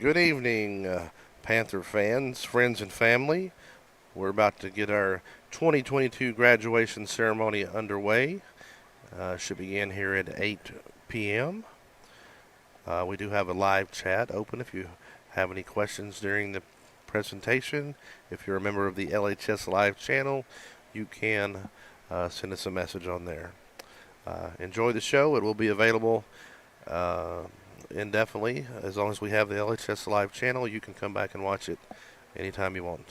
Good evening, Panther fans, friends, and family. We're about to get our 2022 graduation ceremony underway. Should begin here at 8 p.m. We do have a live chat open if you have any questions during the presentation. If you're a member of the LHS Live channel, you can send us a message on there. Enjoy the show. It will be available indefinitely. As long as we have the LHS Live channel, you can come back and watch it anytime you want.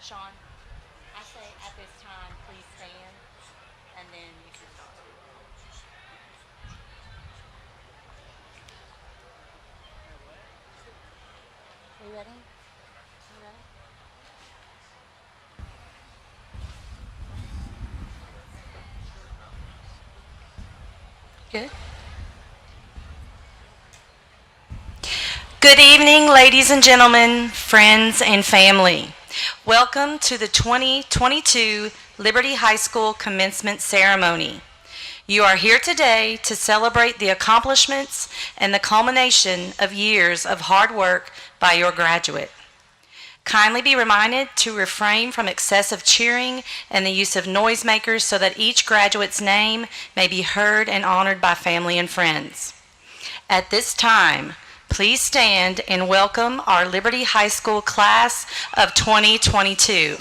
Sean, I say at this time, please stand, and then you can start. Are you ready? You ready? Good. Good evening, ladies and gentlemen, friends and family. Welcome to the 2022 Liberty High School Commencement Ceremony. You are here today to celebrate the accomplishments and the culmination of years of hard work by your graduate. Kindly be reminded to refrain from excessive cheering and the use of noisemakers so that each graduate's name may be heard and honored by family and friends. At this time, please stand and welcome our Liberty High School class of 2022.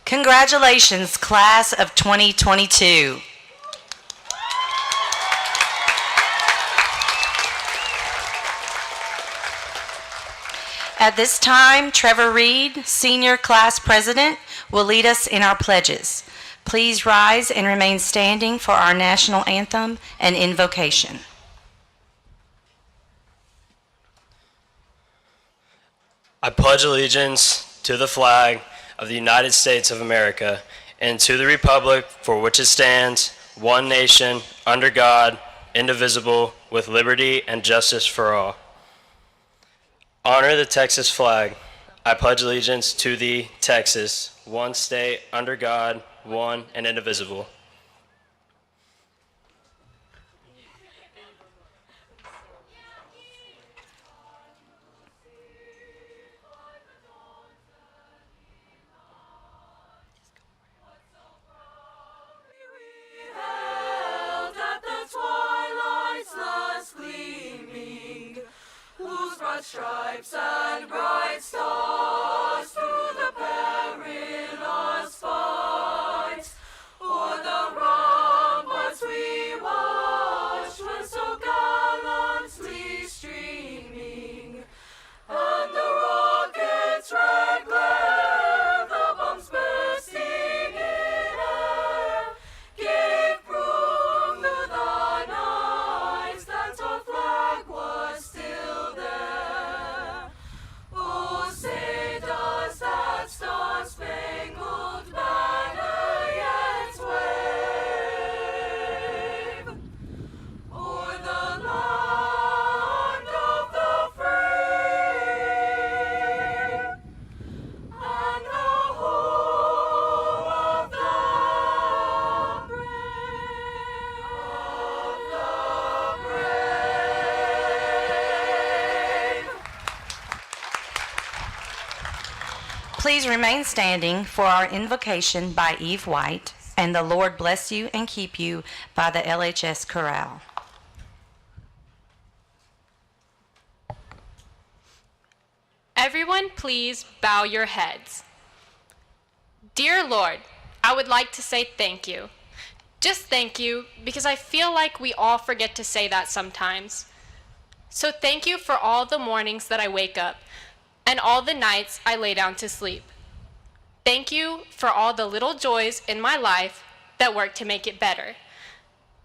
Congratulations, class of 2022. At this time, Trevor Reed, Senior Class President, will lead us in our pledges. Please rise and remain standing for our national anthem and invocation. I pledge allegiance to the flag of the United States of America and to the republic for which it stands, one nation, under God, indivisible, with liberty and justice for all. Honor the Texas flag. I pledge allegiance to thee, Texas, one state, under God, one and indivisible. Stripes and bright stars through the perilous fight, o'er the ramparts we watched were so gallantly streaming, and the rockets' red glare, the bombs bursting in air, gave proof through the night that our flag was still there. Say does that star-spangled banner yet wave o'er the land of the free and the home of the brave. Please remain standing for our invocation by Eve White and the Lord Bless You and Keep You by the LHS Chorale. Everyone, please bow your heads. Dear Lord, I would like to say thank you. Just thank you, because I feel like we all forget to say that sometimes. So thank you for all the mornings that I wake up and all the nights I lay down to sleep. Thank you for all the little joys in my life that work to make it better.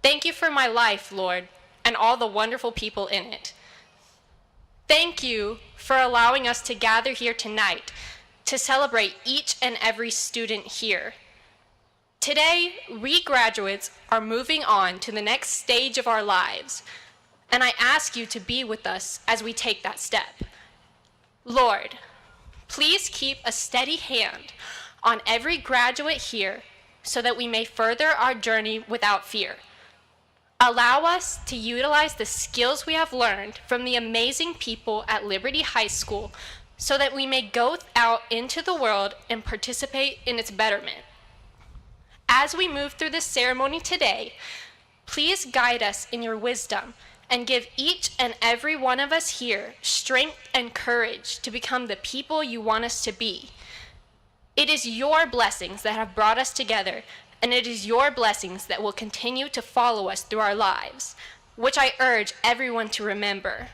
Thank you for my life, Lord, and all the wonderful people in it. Thank you for allowing us to gather here tonight to celebrate each and every student here. Today, we graduates are moving on to the next stage of our lives, and I ask you to be with us as we take that step. Lord, please keep a steady hand on every graduate here so that we may further our journey without fear. Allow us to utilize the skills we have learned from the amazing people at Liberty High School so that we may go out into the world and participate in its betterment. As we move through this ceremony today, please guide us in your wisdom and give each and every one of us here strength and courage to become the people you want us to be. It is your blessings that have brought us together, and it is your blessings that will continue to follow us through our lives, which I urge everyone to remember.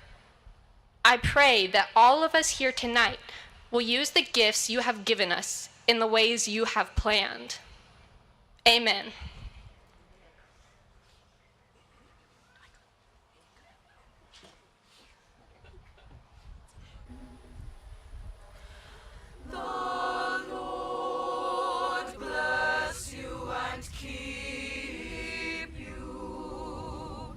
I pray that all of us here tonight will use the gifts you have given us in the ways you have planned. Amen. The Lord bless you and keep you.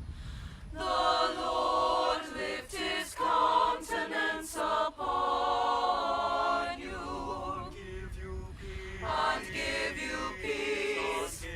The Lord lift his countenance upon you and give you peace.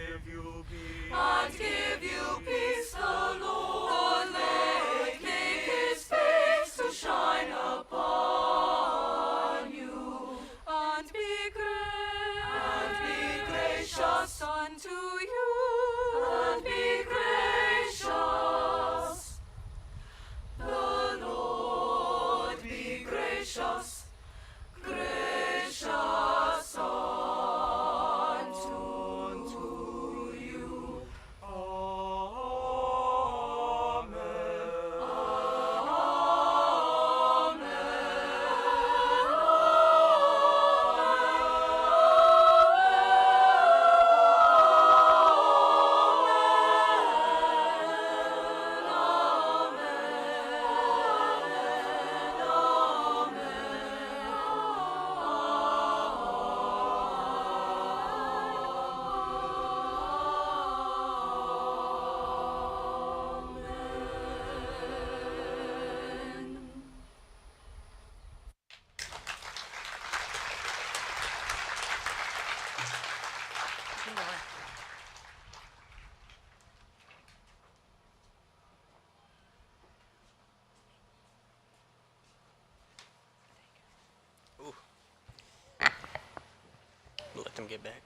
get back.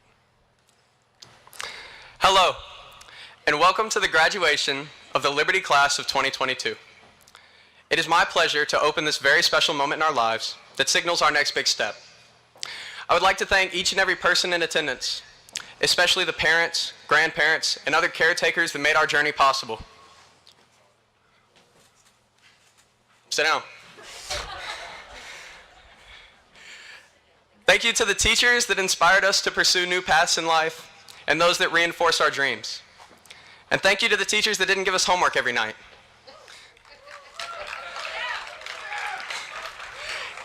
Hello, and welcome to the graduation of the Liberty Class of 2022. It is my pleasure to open this very special moment in our lives that signals our next big step. I would like to thank each and every person in attendance, especially the parents, grandparents, and other caretakers that made our journey possible. Sit down. Thank you to the teachers that inspired us to pursue new paths in life and those that reinforce our dreams. And thank you to the teachers that didn't give us homework every night.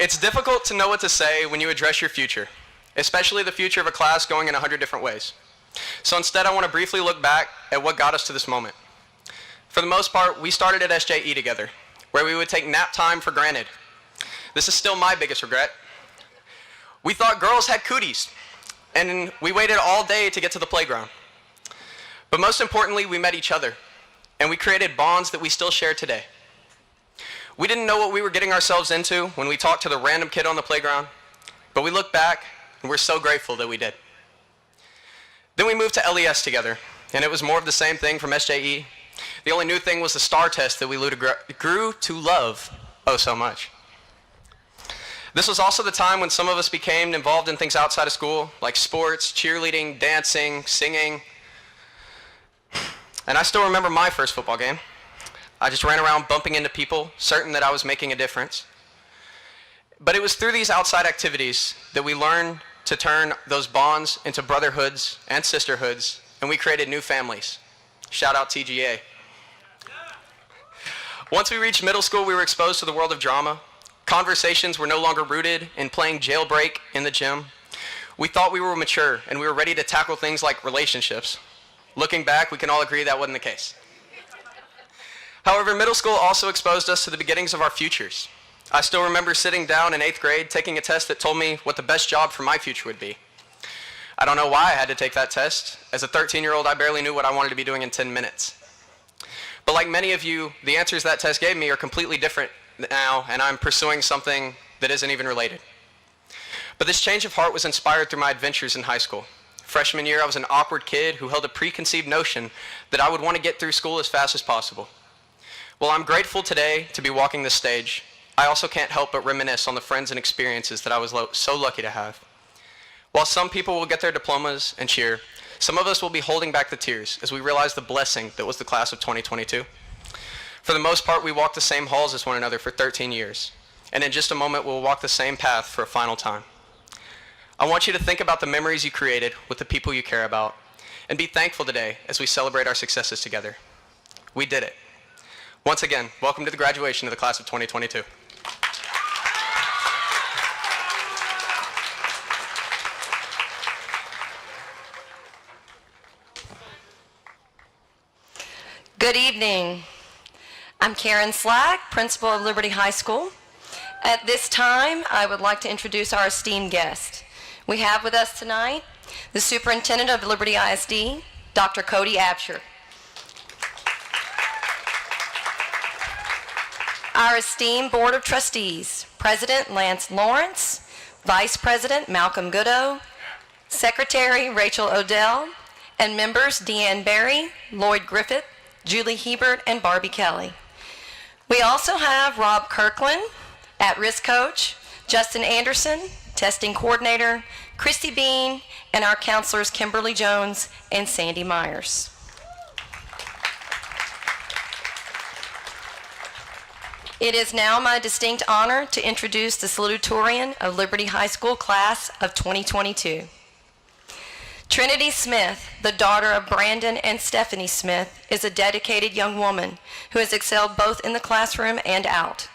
It's difficult to know what to say when you address your future, especially the future of a class going in 100 different ways. So instead, I want to briefly look back at what got us to this moment. For the most part, we started at SJE together, where we would take nap time for granted. This is still my biggest regret. We thought girls had cooties, and we waited all day to get to the playground. But most importantly, we met each other, and we created bonds that we still share today. We didn't know what we were getting ourselves into when we talked to the random kid on the playground, but we look back, and we're so grateful that we did. Then we moved to LES together, and it was more of the same thing from SJE. The only new thing was the STAR test that we grew to love oh so much. This was also the time when some of us became involved in things outside of school, like sports, cheerleading, dancing, singing. And I still remember my first football game. I just ran around bumping into people, certain that I was making a difference. But it was through these outside activities that we learned to turn those bonds into brotherhoods and sisterhoods, and we created new families. Shout out TGA. Once we reached middle school, we were exposed to the world of drama. Conversations were no longer rooted in playing jailbreak in the gym. We thought we were mature, and we were ready to tackle things like relationships. Looking back, we can all agree that wasn't the case. However, middle school also exposed us to the beginnings of our futures. I still remember sitting down in 8th grade, taking a test that told me what the best job for my future would be. I don't know why I had to take that test. As a 13-year-old, I barely knew what I wanted to be doing in 10 minutes. But like many of you, the answers that test gave me are completely different now, and I'm pursuing something that isn't even related. But this change of heart was inspired through my adventures in high school. Freshman year, I was an awkward kid who held a preconceived notion that I would want to get through school as fast as possible. While I'm grateful today to be walking this stage, I also can't help but reminisce on the friends and experiences that I was so lucky to have. While some people will get their diplomas and cheer, some of us will be holding back the tears as we realize the blessing that was the class of 2022. For the most part, we walked the same halls as one another for 13 years, and in just a moment, we'll walk the same path for a final time. I want you to think about the memories you created with the people you care about, and be thankful today as we celebrate our successes together. We did it. Once again, welcome to the graduation of the class of 2022. Good evening. I'm Karen Slack, principal of Liberty High School. At this time, I would like to introduce our esteemed guest. We have with us tonight the superintendent of Liberty ISD, Dr. Cody Absher. Our esteemed Board of Trustees, President Lance Lawrence, Vice President Malcolm Goodo, Secretary Rachel Odell, and members Deanne Berry, Lloyd Griffith, Julie Hebert, and Barbie Kelly. We also have Rob Kirkland, at-risk coach, Justin Anderson, testing coordinator, Christy Bean, and our counselors Kimberly Jones and Sandy Myers. It is now my distinct honor to introduce the Salutatorian of Liberty High School class of 2022. Trinity Smith, the daughter of Brandon and Stephanie Smith, is a dedicated young woman who has excelled both in the classroom and out.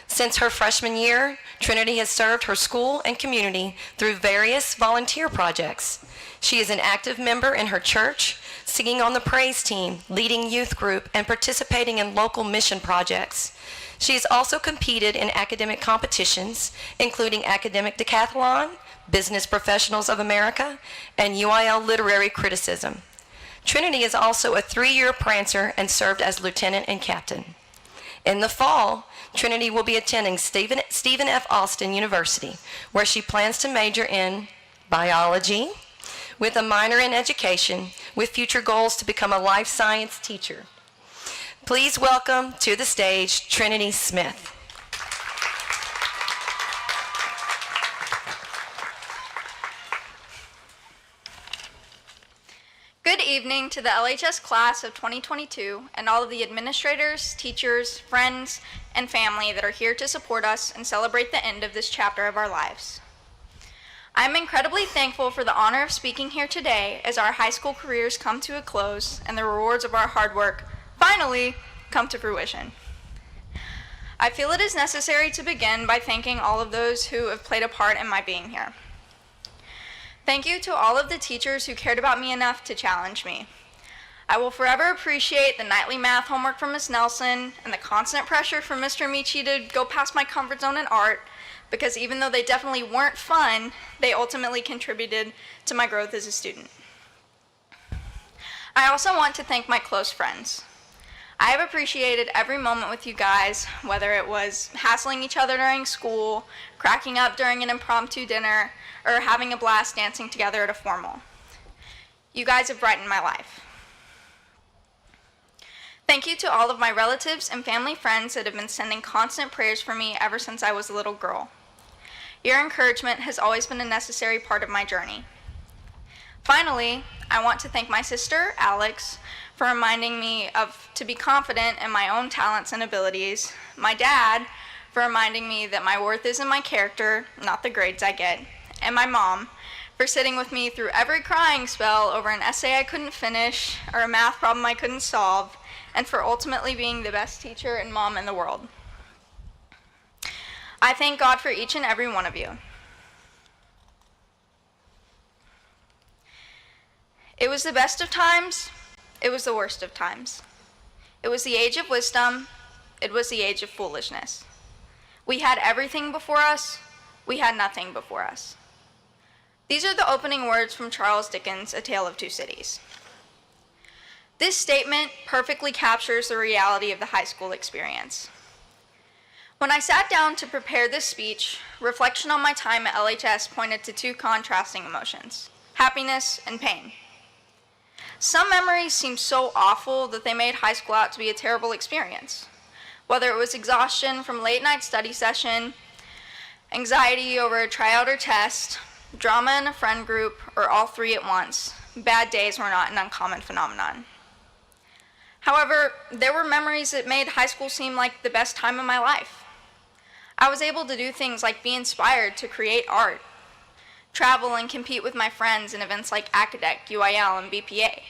Since her freshman year, Trinity has served her school and community through various volunteer projects. She is an active member in her church, singing on the praise team, leading youth group, and participating in local mission projects. She has also competed in academic competitions, including Academic Decathlon, Business Professionals of America, and UIL Literary Criticism. Trinity is also a 3-year Prancer and served as lieutenant and captain. In the fall, Trinity will be attending Stephen F. Austin University, where she plans to major in biology with a minor in education, with future goals to become a life science teacher. Please welcome to the stage Trinity Smith. Good evening to the LHS class of 2022 and all of the administrators, teachers, friends, and family that are here to support us and celebrate the end of this chapter of our lives. I'm incredibly thankful for the honor of speaking here today as our high school careers come to a close and the rewards of our hard work finally come to fruition. I feel it is necessary to begin by thanking all of those who have played a part in my being here. Thank you to all of the teachers who cared about me enough to challenge me. I will forever appreciate the nightly math homework from Ms. Nelson and the constant pressure from Mr. Michi to go past my comfort zone in art, because even though they definitely weren't fun, they ultimately contributed to my growth as a student. I also want to thank my close friends. I have appreciated every moment with you guys, whether it was hassling each other during school, cracking up during an impromptu dinner, or having a blast dancing together at a formal. You guys have brightened my life. Thank you to all of my relatives and family friends that have been sending constant prayers for me ever since I was a little girl. Your encouragement has always been a necessary part of my journey. Finally, I want to thank my sister, Alex, for reminding me to be confident in my own talents and abilities, my dad for reminding me that my worth is in my character, not the grades I get, and my mom for sitting with me through every crying spell over an essay I couldn't finish or a math problem I couldn't solve, and for ultimately being the best teacher and mom in the world. I thank God for each and every one of you. It was the best of times, it was the worst of times. It was the age of wisdom, it was the age of foolishness. We had everything before us, we had nothing before us. These are the opening words from Charles Dickens' A Tale of Two Cities. This statement perfectly captures the reality of the high school experience. When I sat down to prepare this speech, reflection on my time at LHS pointed to two contrasting emotions, happiness and pain. Some memories seem so awful that they made high school out to be a terrible experience. Whether it was exhaustion from late night study session, anxiety over a tryout or test, drama in a friend group, or all three at once, bad days were not an uncommon phenomenon. However, there were memories that made high school seem like the best time of my life. I was able to do things like be inspired to create art, travel and compete with my friends in events like Acadec, UIL, and BPA.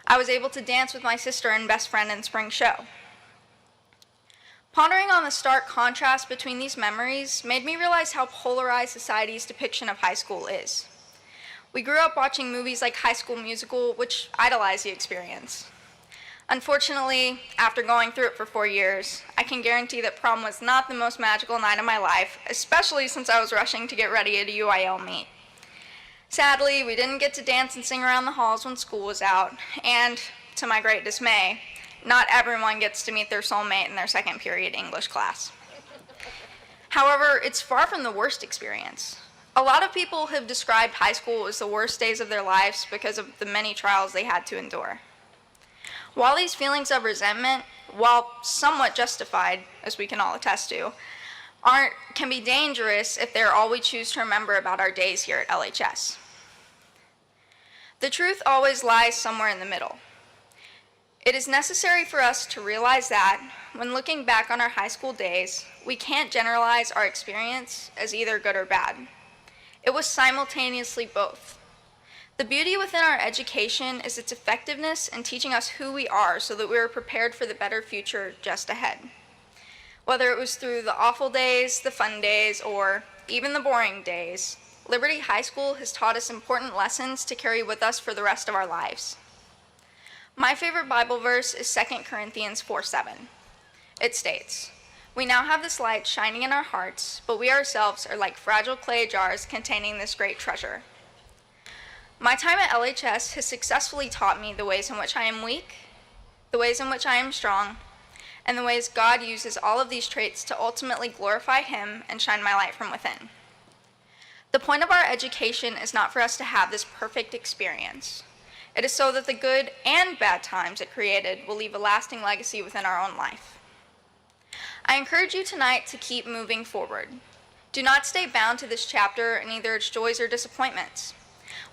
I was able to dance with my sister and best friend in spring show. Pondering on the stark contrast between these memories made me realize how polarized society's depiction of high school is. We grew up watching movies like High School Musical, which idolize the experience. Unfortunately, after going through it for 4 years, I can guarantee that prom was not the most magical night of my life, especially since I was rushing to get ready at a UIL meet. Sadly, we didn't get to dance and sing around the halls when school was out, and, to my great dismay, not everyone gets to meet their soulmate in their second period English class. However, it's far from the worst experience. A lot of people have described high school as the worst days of their lives because of the many trials they had to endure. While these feelings of resentment, while somewhat justified, as we can all attest to, can be dangerous if they're all we choose to remember about our days here at LHS. The truth always lies somewhere in the middle. It is necessary for us to realize that, when looking back on our high school days, we can't generalize our experience as either good or bad. It was simultaneously both. The beauty within our education is its effectiveness in teaching us who we are so that we are prepared for the better future just ahead. Whether it was through the awful days, the fun days, or even the boring days, Liberty High School has taught us important lessons to carry with us for the rest of our lives. My favorite Bible verse is 2 Corinthians 4:7. It states, "We now have this light shining in our hearts, but we ourselves are like fragile clay jars containing this great treasure." My time at LHS has successfully taught me the ways in which I am weak, the ways in which I am strong, and the ways God uses all of these traits to ultimately glorify Him and shine my light from within. The point of our education is not for us to have this perfect experience. It is so that the good and bad times it created will leave a lasting legacy within our own life. I encourage you tonight to keep moving forward. Do not stay bound to this chapter in either its joys or disappointments.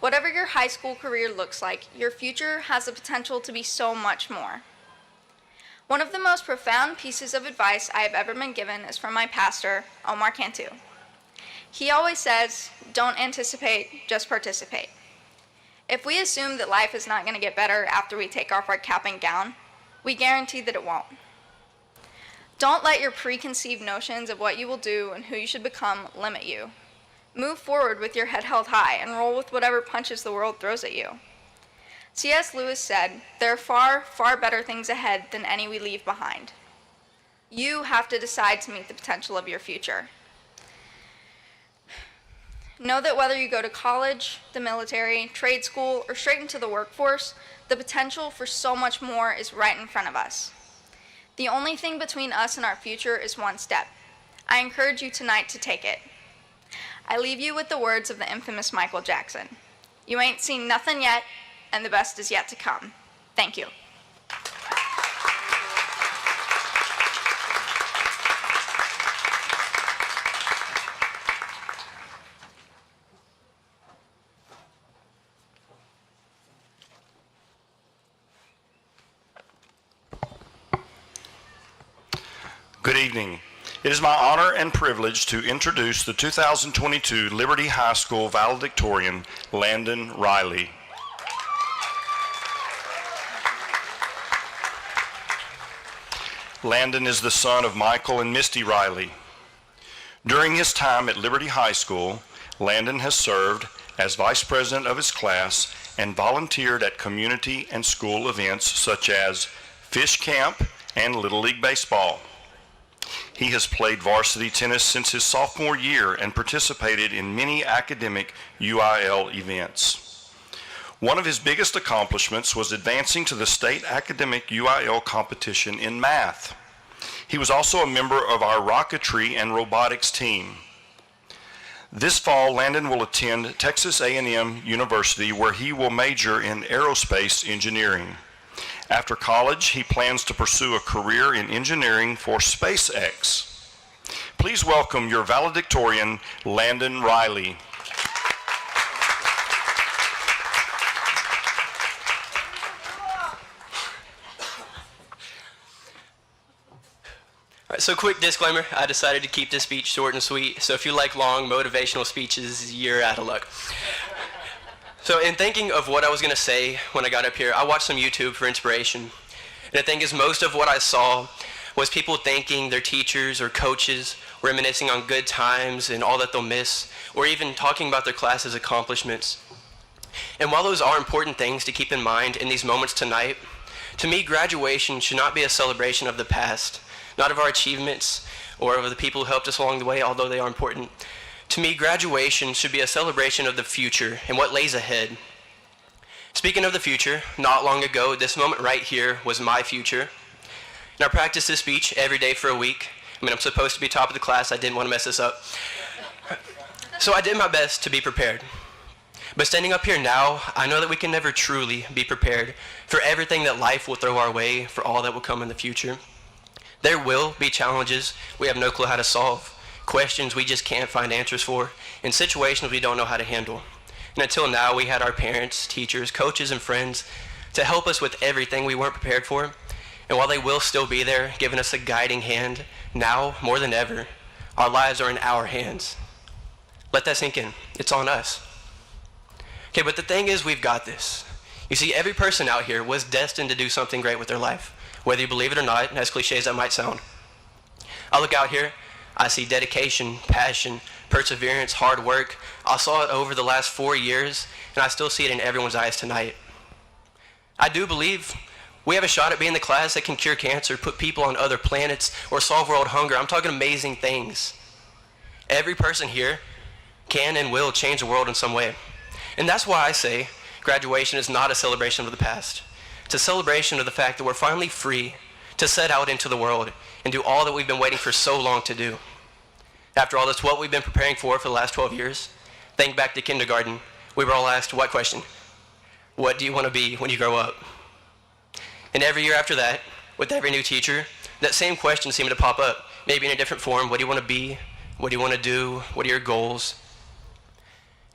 Whatever your high school career looks like, your future has the potential to be so much more. One of the most profound pieces of advice I have ever been given is from my pastor, Omar Cantu. He always says, don't anticipate, just participate. If we assume that life is not going to get better after we take off our cap and gown, we guarantee that it won't. Don't let your preconceived notions of what you will do and who you should become limit you. Move forward with your head held high and roll with whatever punches the world throws at you. C.S. Lewis said, there are far, far better things ahead than any we leave behind. You have to decide to meet the potential of your future. Know that whether you go to college, the military, trade school, or straight into the workforce, the potential for so much more is right in front of us. The only thing between us and our future is one step. I encourage you tonight to take it. I leave you with the words of the infamous Michael Jackson. You ain't seen nothing yet, and the best is yet to come. Thank you. Good evening. It is my honor and privilege to introduce the 2022 Liberty High School valedictorian, Landon Riley. Landon is the son of Michael and Misty Riley. During his time at Liberty High School, Landon has served as vice president of his class and volunteered at community and school events such as Fish Camp and Little League Baseball. He has played varsity tennis since his sophomore year and participated in many academic UIL events. One of his biggest accomplishments was advancing to the state academic UIL competition in math. He was also a member of our rocketry and robotics team. This fall, Landon will attend Texas A&M University, where he will major in aerospace engineering. After college, he plans to pursue a career in engineering for SpaceX. Please welcome your valedictorian, Landon Riley. All right, so quick disclaimer, I decided to keep this speech short and sweet, so if you like long motivational speeches, you're out of luck. So in thinking of what I was going to say when I got up here, I watched some YouTube for inspiration. And the thing is, most of what I saw was people thanking their teachers or coaches, reminiscing on good times and all that they'll miss, or even talking about their class's accomplishments. And while those are important things to keep in mind in these moments tonight, to me, graduation should not be a celebration of the past, not of our achievements or of the people who helped us along the way, although they are important. To me, graduation should be a celebration of the future and what lays ahead. Speaking of the future, not long ago, this moment right here was my future. And I practiced this speech every day for a week. I mean, I'm supposed to be top of the class. I didn't want to mess this up. So I did my best to be prepared. But standing up here now, I know that we can never truly be prepared for everything that life will throw our way, for all that will come in the future. There will be challenges we have no clue how to solve, questions we just can't find answers for, and situations we don't know how to handle. And until now, we had our parents, teachers, coaches, and friends to help us with everything we weren't prepared for. And while they will still be there, giving us a guiding hand, now, more than ever, our lives are in our hands. Let that sink in. It's on us. Okay, but the thing is, we've got this. You see, every person out here was destined to do something great with their life, whether you believe it or not, as cliche as that might sound. I look out here, I see dedication, passion, perseverance, hard work. I saw it over the last 4 years, and I still see it in everyone's eyes tonight. I do believe we have a shot at being the class that can cure cancer, put people on other planets, or solve world hunger. I'm talking amazing things. Every person here can and will change the world in some way. And that's why I say graduation is not a celebration of the past. It's a celebration of the fact that we're finally free to set out into the world and do all that we've been waiting for so long to do. After all, that's what we've been preparing for the last 12 years. Think back to kindergarten. We were all asked what question? What do you want to be when you grow up? And every year after that, with every new teacher, that same question seemed to pop up, maybe in a different form. What do you want to be? What do you want to do? What are your goals?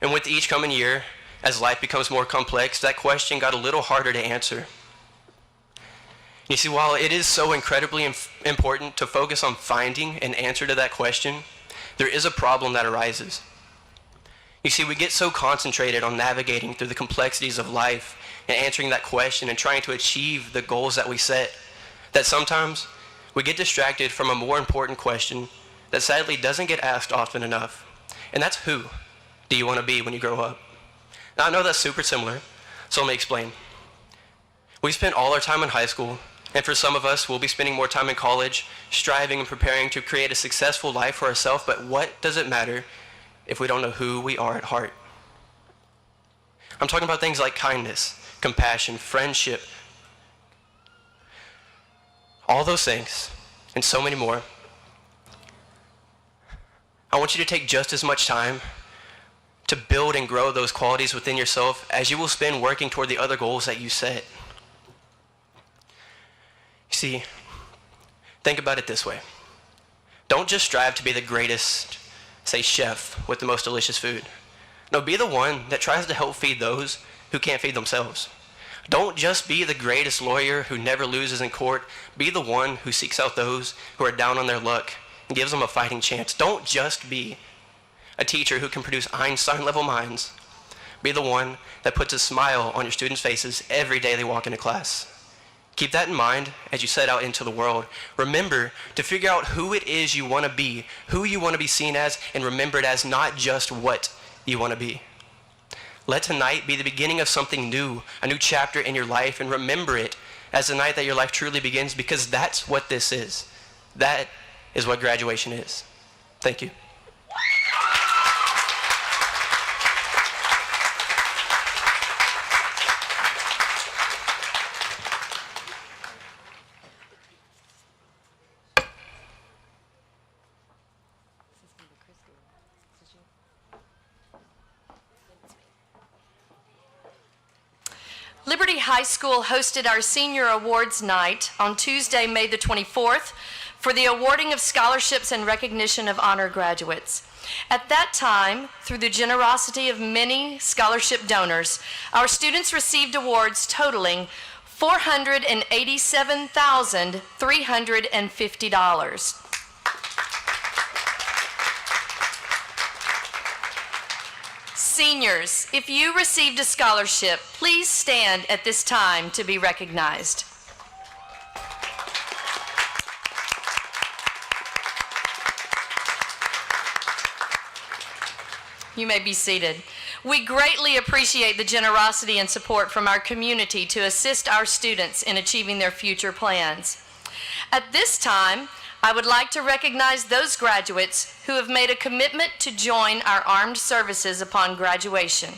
And with each coming year, as life becomes more complex, that question got a little harder to answer. You see, while it is so incredibly important to focus on finding an answer to that question, there is a problem that arises. You see, we get so concentrated on navigating through the complexities of life and answering that question and trying to achieve the goals that we set, that sometimes we get distracted from a more important question that sadly doesn't get asked often enough. And that's, who do you want to be when you grow up? Now, I know that's super similar, so let me explain. We spent all our time in high school, and for some of us, we'll be spending more time in college, striving and preparing to create a successful life for ourselves, but what does it matter if we don't know who we are at heart? I'm talking about things like kindness, compassion, friendship, all those things, and so many more. I want you to take just as much time to build and grow those qualities within yourself as you will spend working toward the other goals that you set. You see, think about it this way. Don't just strive to be the greatest, say, chef with the most delicious food. No, be the one that tries to help feed those who can't feed themselves. Don't just be the greatest lawyer who never loses in court. Be the one who seeks out those who are down on their luck and gives them a fighting chance. Don't just be a teacher who can produce Einstein-level minds. Be the one that puts a smile on your students' faces every day they walk into class. Keep that in mind as you set out into the world. Remember to figure out who it is you want to be, who you want to be seen as, and remember it as not just what you want to be. Let tonight be the beginning of something new, a new chapter in your life, and remember it as the night that your life truly begins, because that's what this is. That is what graduation is. Thank you. Liberty High School hosted our Senior Awards Night on Tuesday, May the 24th, for the awarding of scholarships and recognition of honor graduates. At that time, through the generosity of many scholarship donors, our students received awards totaling $487,350. Seniors, if you received a scholarship, please stand at this time to be recognized. You may be seated. We greatly appreciate the generosity and support from our community to assist our students in achieving their future plans. At this time, I would like to recognize those graduates who have made a commitment to join our armed services upon graduation.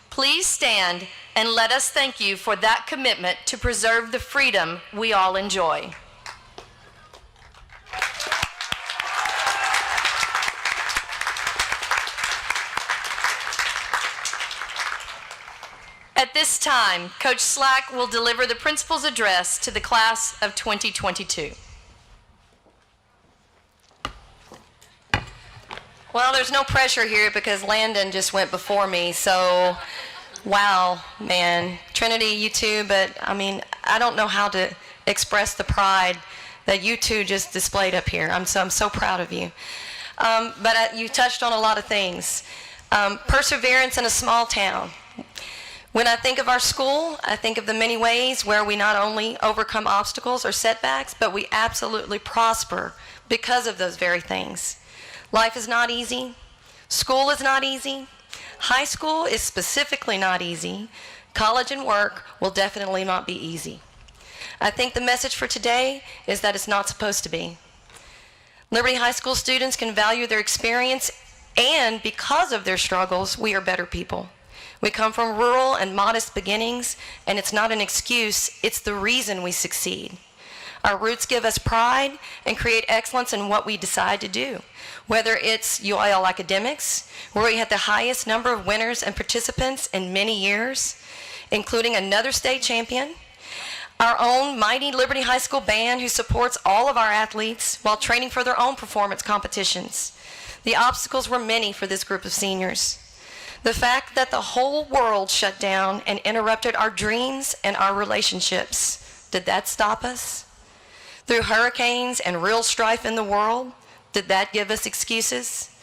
Please stand and let us thank you for that commitment to preserve the freedom we all enjoy. At this time, Coach Slack will deliver the principal's address to the class of 2022. Well, there's no pressure here because Landon just went before me, so wow, man. Trinity, you too, but I mean, I don't know how to express the pride that you two just displayed up here. I'm so proud of you. But you touched on a lot of things. Perseverance in a small town. When I think of our school, I think of the many ways where we not only overcome obstacles or setbacks, but we absolutely prosper because of those very things. Life is not easy. School is not easy. High school is specifically not easy. College and work will definitely not be easy. I think the message for today is that it's not supposed to be. Liberty High School students can value their experience, and because of their struggles, we are better people. We come from rural and modest beginnings, and it's not an excuse, it's the reason we succeed. Our roots give us pride and create excellence in what we decide to do. Whether it's UIL academics, where we had the highest number of winners and participants in many years, including another state champion, our own mighty Liberty High School band who supports all of our athletes while training for their own performance competitions. The obstacles were many for this group of seniors. The fact that the whole world shut down and interrupted our dreams and our relationships, did that stop us? Through hurricanes and real strife in the world, did that give us excuses?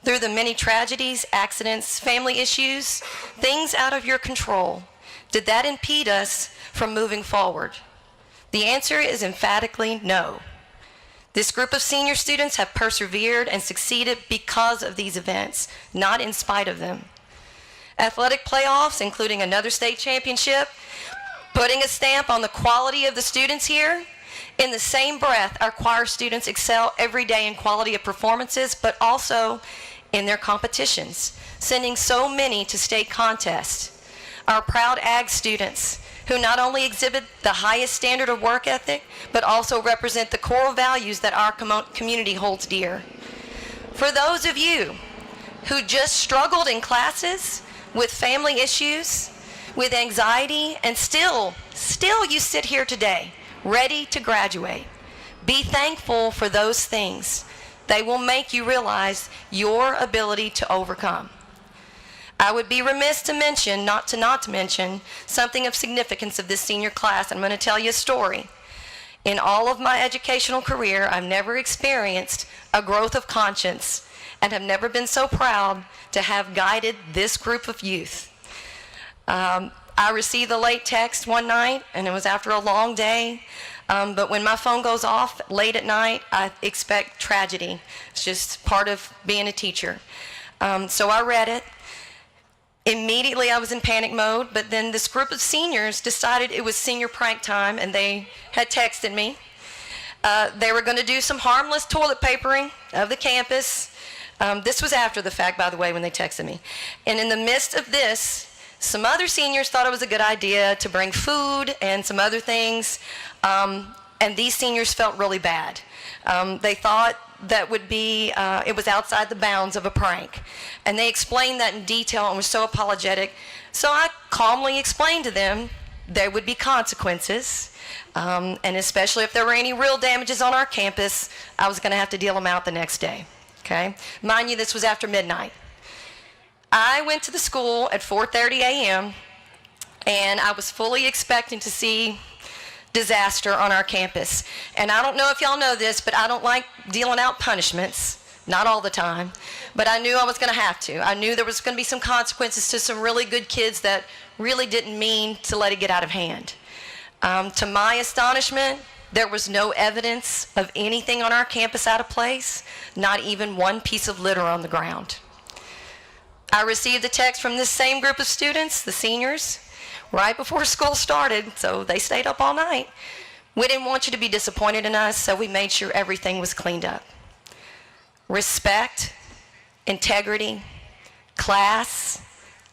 Through the many tragedies, accidents, family issues, things out of your control, did that impede us from moving forward? The answer is emphatically no. This group of senior students have persevered and succeeded because of these events, not in spite of them. Athletic playoffs, including another state championship, putting a stamp on the quality of the students here. In the same breath, our choir students excel every day in quality of performances, but also in their competitions, sending so many to state contests. Our proud ag students, who not only exhibit the highest standard of work ethic, but also represent the core values that our community holds dear. For those of you who just struggled in classes with family issues, with anxiety, and still you sit here today, ready to graduate, be thankful for those things. They will make you realize your ability to overcome. I would be remiss to mention, not to mention, something of significance of this senior class. I'm going to tell you a story. In all of my educational career, I've never experienced a growth of conscience and have never been so proud to have guided this group of youth. I received a late text one night, and it was after a long day. But when my phone goes off late at night, I expect tragedy. It's just part of being a teacher. So I read it. Immediately I was in panic mode, but then this group of seniors decided it was senior prank time, and they had texted me. They were going to do some harmless toilet papering of the campus. This was after the fact, by the way, when they texted me. And in the midst of this, some other seniors thought it was a good idea to bring food and some other things, and these seniors felt really bad. They thought that would be, it was outside the bounds of a prank. And they explained that in detail and were so apologetic. So I calmly explained to them there would be consequences, and especially if there were any real damages on our campus, I was going to have to deal them out the next day. Okay? Mind you, this was after midnight. I went to the school at 4:30 a.m., and I was fully expecting to see disaster on our campus. And I don't know if y'all know this, but I don't like dealing out punishments, not all the time, but I knew I was going to have to. I knew there was going to be some consequences to some really good kids that really didn't mean to let it get out of hand. To my astonishment, there was no evidence of anything on our campus out of place, not even one piece of litter on the ground. I received a text from this same group of students, the seniors, right before school started, so they stayed up all night. We didn't want you to be disappointed in us, so we made sure everything was cleaned up. Respect, integrity, class,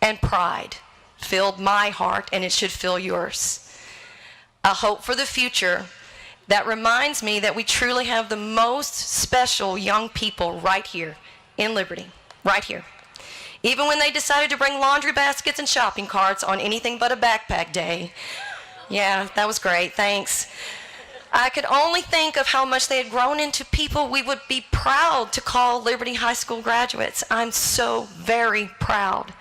and pride filled my heart, and it should fill yours. A hope for the future that reminds me that we truly have the most special young people right here in Liberty, right here. Even when they decided to bring laundry baskets and shopping carts on anything but a backpack day. Yeah, that was great, thanks. I could only think of how much they had grown into people we would be proud to call Liberty High School graduates. I'm so very proud.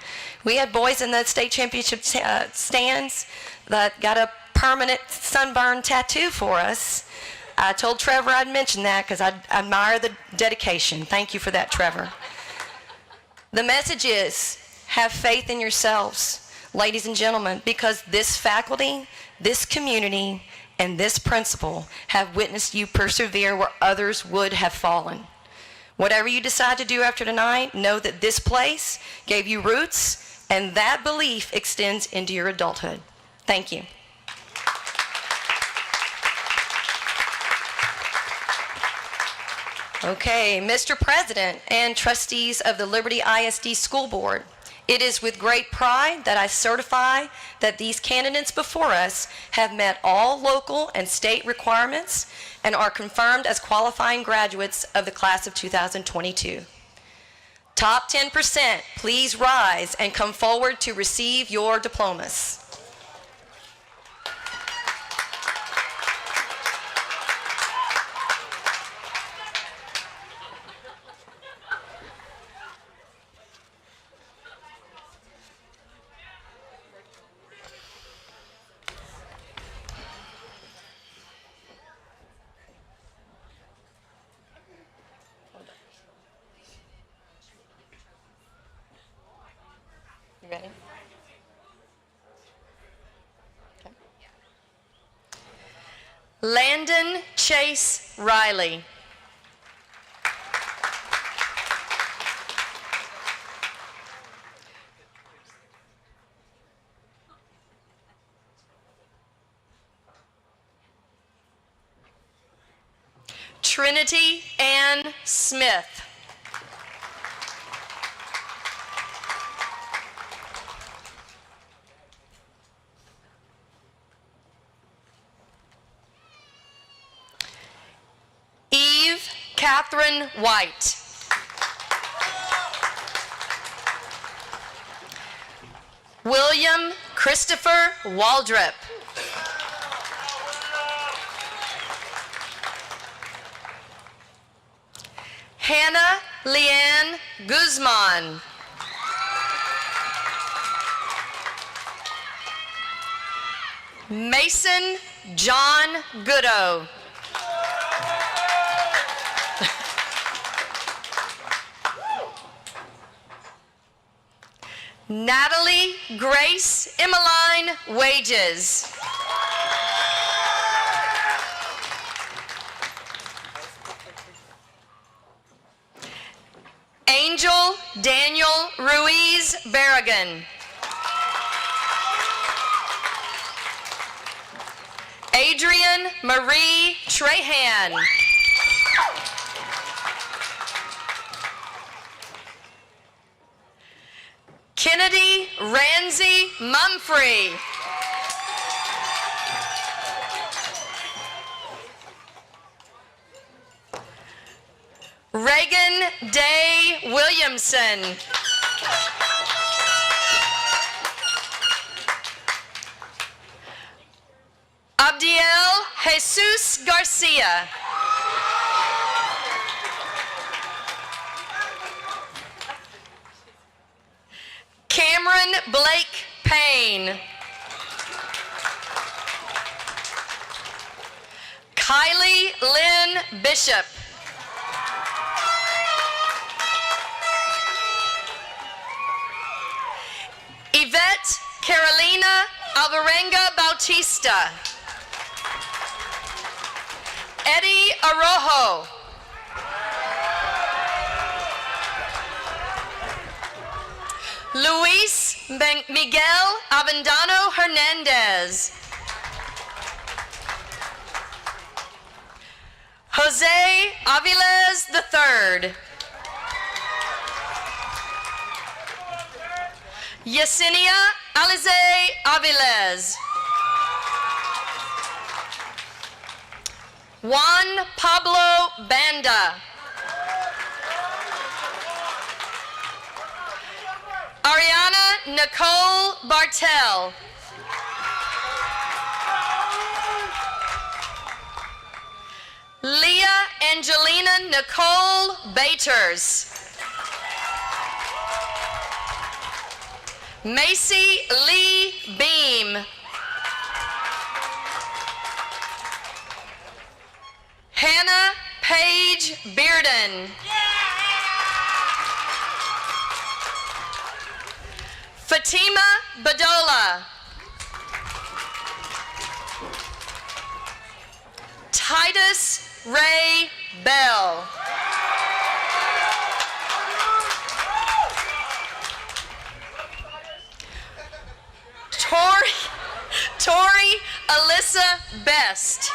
We had boys in the state championship stands that got a permanent sunburn tattoo for us. I told Trevor I'd mention that because I admire the dedication. Thank you for that, Trevor. The message is, have faith in yourselves, ladies and gentlemen, because this faculty, this community, and this principal have witnessed you persevere where others would have fallen. Whatever you decide to do after tonight, know that this place gave you roots, and that belief extends into your adulthood. Thank you. Okay, Mr. President and trustees of the Liberty ISD School Board, It is with great pride that I certify that these candidates before us have met all local and state requirements and are confirmed as qualifying graduates of the class of 2022. Top 10%, please rise and come forward to receive your diplomas. You ready? Okay. Landon Chase Riley. Trinity Ann Smith. Eve Catherine White. William Christopher Waldrop. Hannah Leanne Guzman. Mason John Goodo. Natalie Grace Emmeline Wages. Angel Daniel Ruiz Barragan. Adrian Marie Trahan. Kennedy Ramsey Mumfree. Reagan Day Williamson. Abdiel Jesus Garcia. Cameron Blake Payne. Kylie Lynn Bishop. Yvette Carolina Alvarenga Bautista. Eddie Arojo. Luis Miguel Avendano Hernandez. Jose Aviles III. Yesenia Alize Aviles. Juan Pablo Banda. Ariana Nicole Bartel. Leah Angelina Nicole Baters. Macy Lee Beam. Hannah Paige Bearden. Fatima Badola. Titus Ray Bell. Tori Alyssa Best.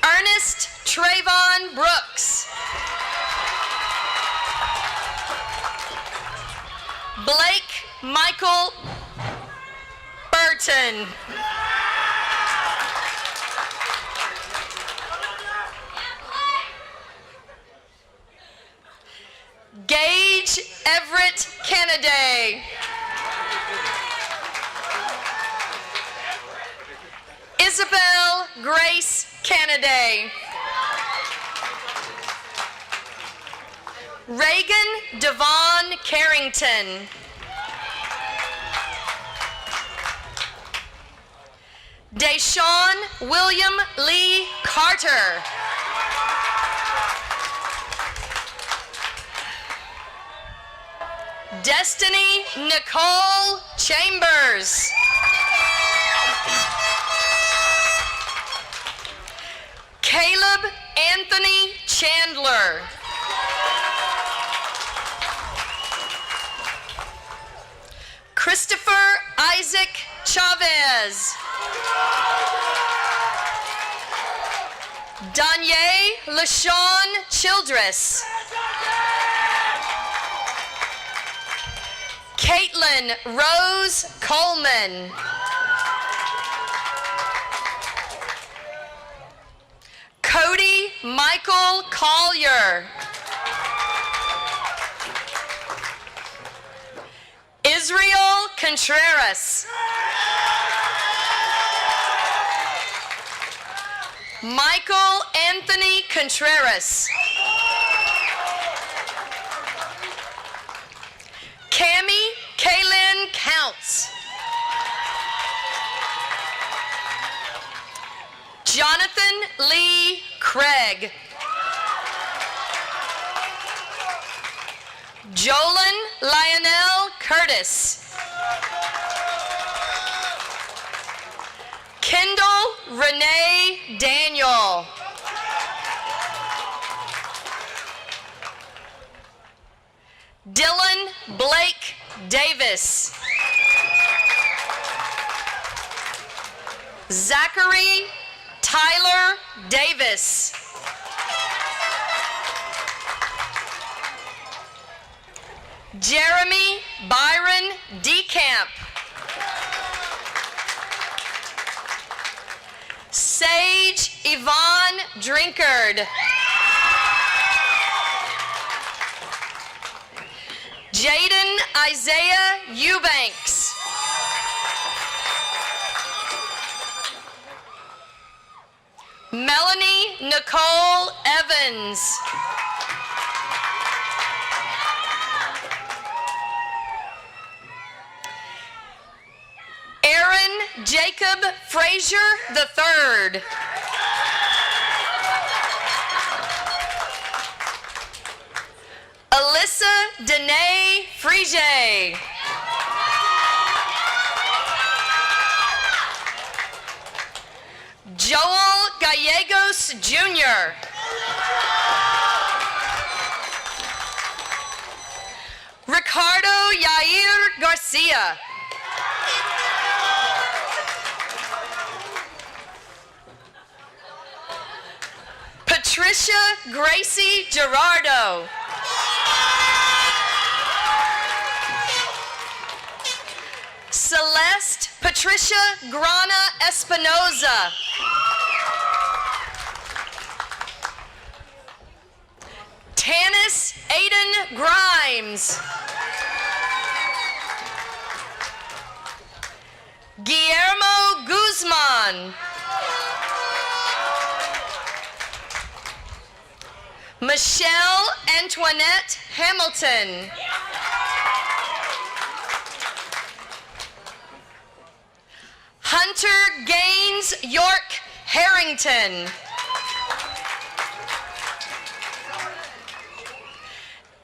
Ernest Trayvon Brooks. Blake Michael Burton. Gage Everett Kennedy. Isabel Grace Kennedy. Reagan Devon Carrington. Deshaun William Lee Carter. Destiny Nicole Chambers. Caleb Anthony Chandler. Christopher Isaac Chavez. Danye LaShawn Childress. Caitlin Rose Coleman. Cody Michael Collier. Israel Contreras. Michael Anthony Contreras. Cammie Kaylin Counts. Jonathan Lee Craig. Jolyn Lionel Curtis. Kendall Renee Daniel. Dylan Blake Davis. Zachary Tyler Davis. Jeremy Byron DeCamp. Sage Yvonne Drinkard. Jaden Isaiah Eubanks. Melanie Nicole Evans. Aaron Jacob Frazier III. Alyssa Danae Frige. Joel Gallegos Jr. Ricardo Yair Garcia. Patricia Gracie Gerardo. Celeste Patricia Grana Espinoza. Tanis Aiden Grimes. Guillermo Guzman. Michelle Antoinette Hamilton. Hunter Gaines York Harrington.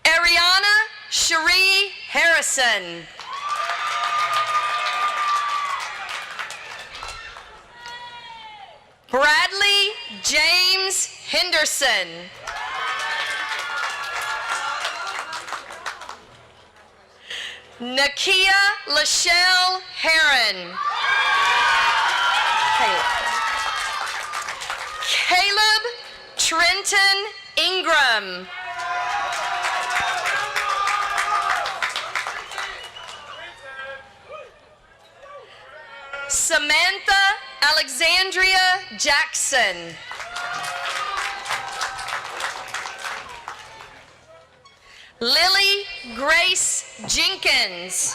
Ariana Cherie Harrison. Bradley James Henderson. Nakia Lachelle Heron. Caleb Trenton Ingram. Samantha Alexandria Jackson. Lily Grace Jenkins.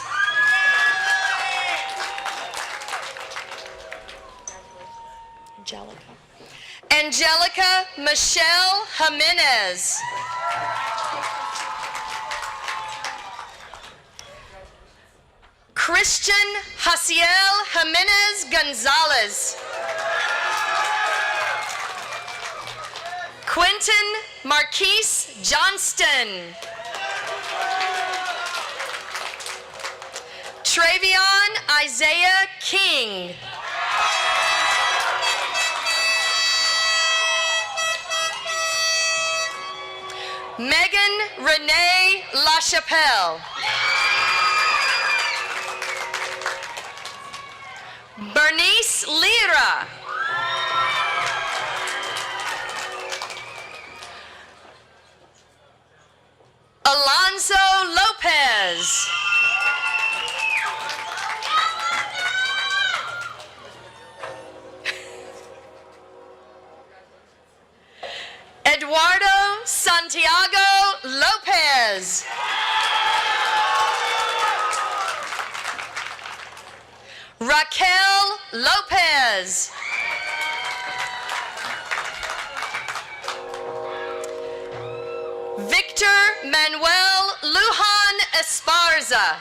Angelica Michelle Jimenez. Christian Haciel Jimenez Gonzalez. Quentin Marquise Johnston. Travion Isaiah King. Megan Renee LaChapelle. Bernice Lira. Alonzo Lopez. Eduardo Santiago Lopez. Raquel Lopez. Victor Manuel Lujan Esparza.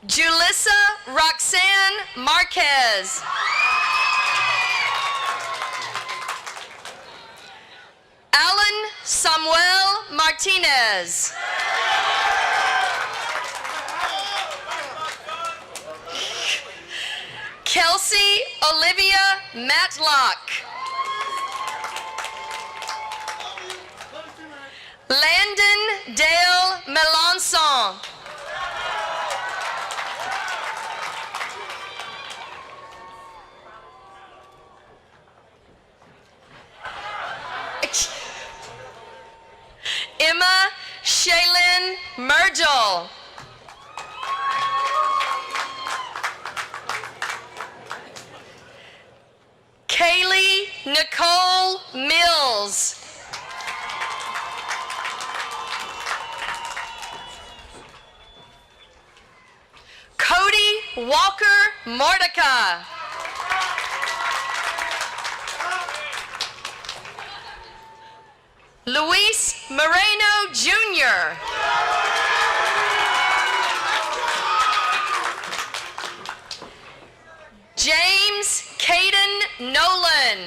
Julissa Roxanne Marquez. Alan Samuel Martinez. Kelsey Olivia Matlock. Landon Dale Melanson. Emma Shaylin Mergel. Kaylee Nicole Mills. Cody Walker Mordecai. Luis Moreno Jr. James Caden Nolan.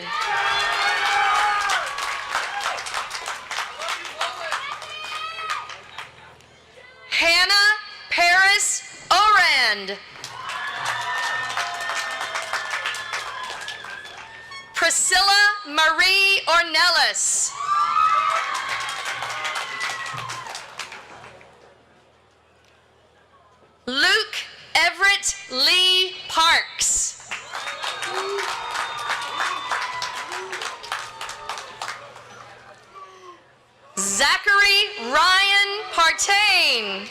Hannah Paris Orand. Priscilla Marie Ornelas. Luke Everett Lee Parks. Zachary Ryan Partain.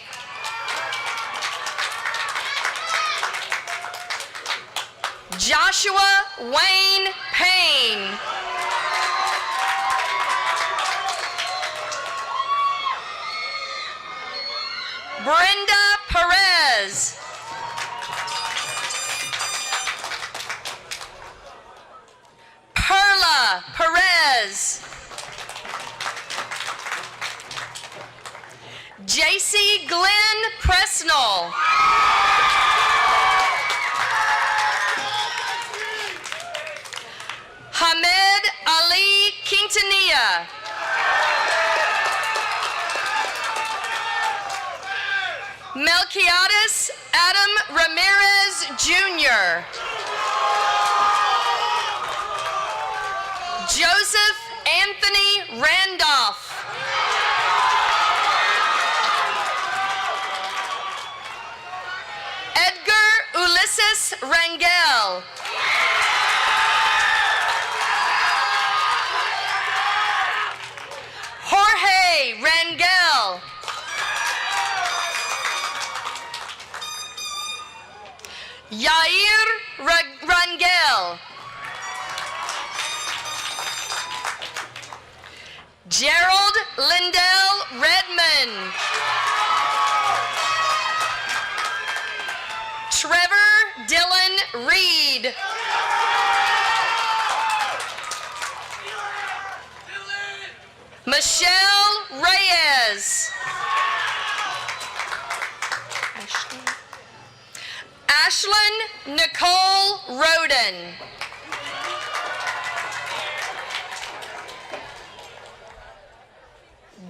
Joshua Wayne Payne. Brenda Perez. Perla Perez. JC Glenn Presnell. Hamed Ali Quintanilla. Melquiades Adam Ramirez Jr. Joseph Anthony Randolph. Edgar Ulysses Rangel. Jorge Rangel. Yair Rangel. Gerald Lindell Redman. Trevor Dylan Reed. Michelle Reyes. Ashlyn Nicole Roden.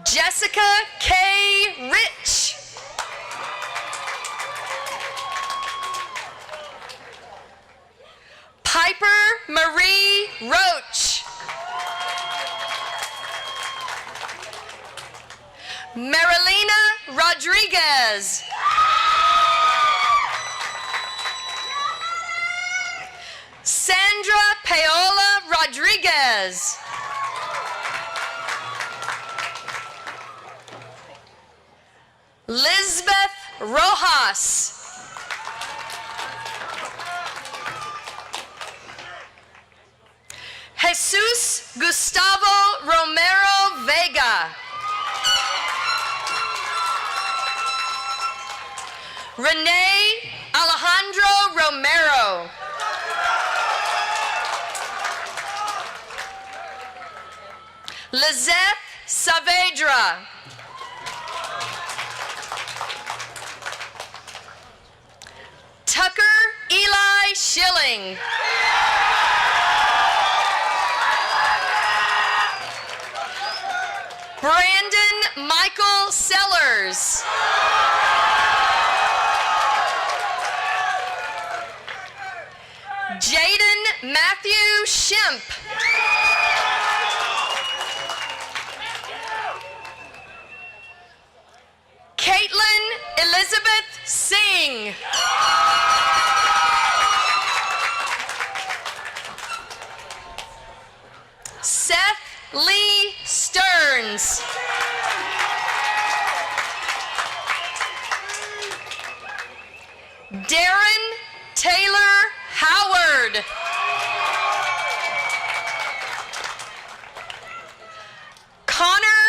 Jessica K. Rich. Piper Marie Roach. Marilena Rodriguez. Sandra Paola Rodriguez. Lisbeth Rojas. Jesus Gustavo Romero Vega. Renee Alejandro Romero. Lizeth Saavedra. Tucker Eli Schilling. Brandon Michael Sellers. Jaden Matthew Shemp. Caitlin Elizabeth Singh. Seth Lee Stearns. Darren Taylor Howard. Connor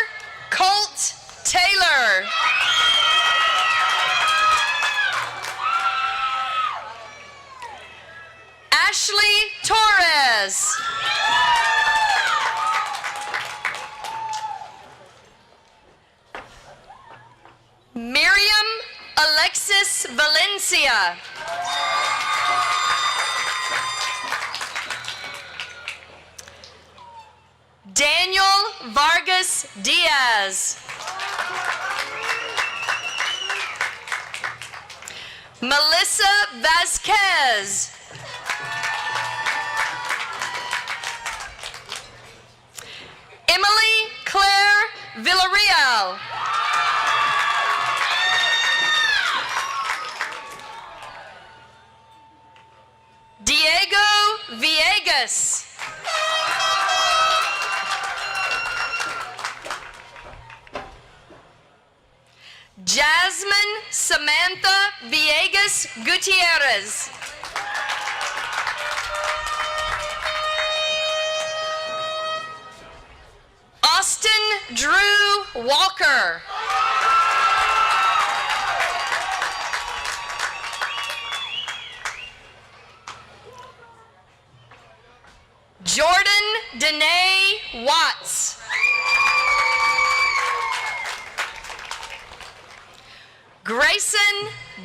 Colt Taylor. Ashley Torres. Miriam Alexis Valencia. Daniel Vargas Diaz. Melissa Vasquez. Emily Claire Villarreal. Diego Villegas. Jasmine Samantha Villegas Gutierrez. Austin Drew Walker. Jordan Danae Watts. Grayson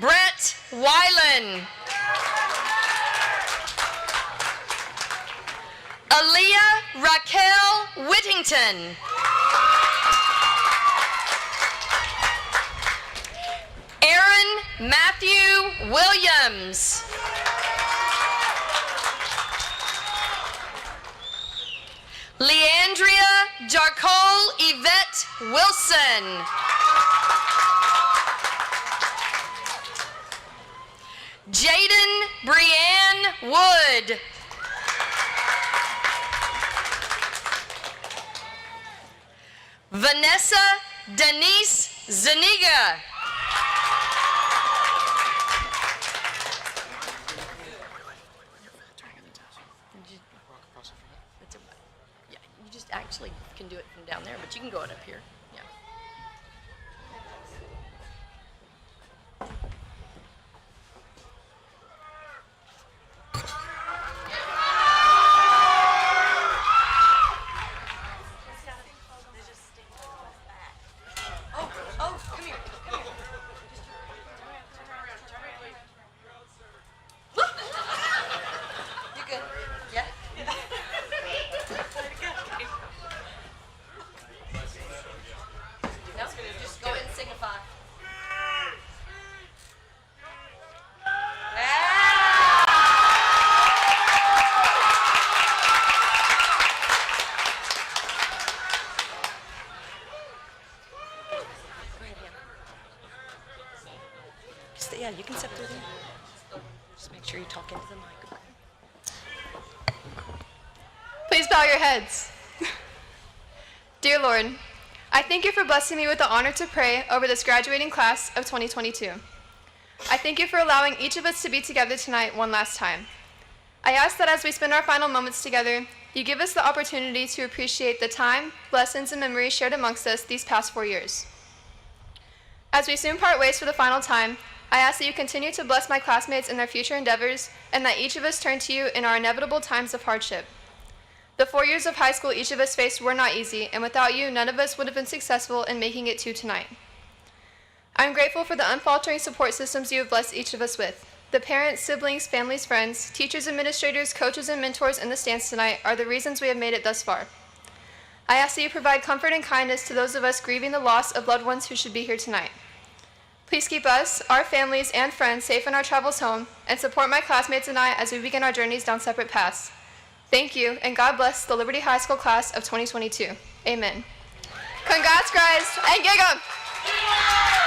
Brett Weiland. Aaliyah Raquel Whittington. Aaron Matthew Williams. Leandria Jarcole Yvette Wilson. Jaden Brianne Wood. Vanessa Denise Zuniga. actually can do it from down there, but you can go it up here. Yeah. Oh, come here. You good? Yeah? No? Just go ahead and signify. Yeah, you can step through there. Just make sure you talk into the mic, okay? Please bow your heads. Dear Lord, I thank you for blessing me with the honor to pray over this graduating class of 2022. I thank you for allowing each of us to be together tonight one last time. I ask that as we spend our final moments together, you give us the opportunity to appreciate the time, lessons, and memories shared amongst us these past 4 years. As we soon part ways for the final time, I ask that you continue to bless my classmates in their future endeavors and that each of us turn to you in our inevitable times of hardship. The 4 years of high school each of us faced were not easy, and without you, none of us would have been successful in making it to tonight. I am grateful for the unfaltering support systems you have blessed each of us with. The parents, siblings, families, friends, teachers, administrators, coaches, and mentors in the stands tonight are the reasons we have made it thus far. I ask that you provide comfort and kindness to those of us grieving the loss of loved ones who should be here tonight. Please keep us, our families, and friends safe in our travels home, and support my classmates and I as we begin our journeys down separate paths. Thank you, and God bless the Liberty High School class of 2022. Amen. Congrats, guys, and gig 'em!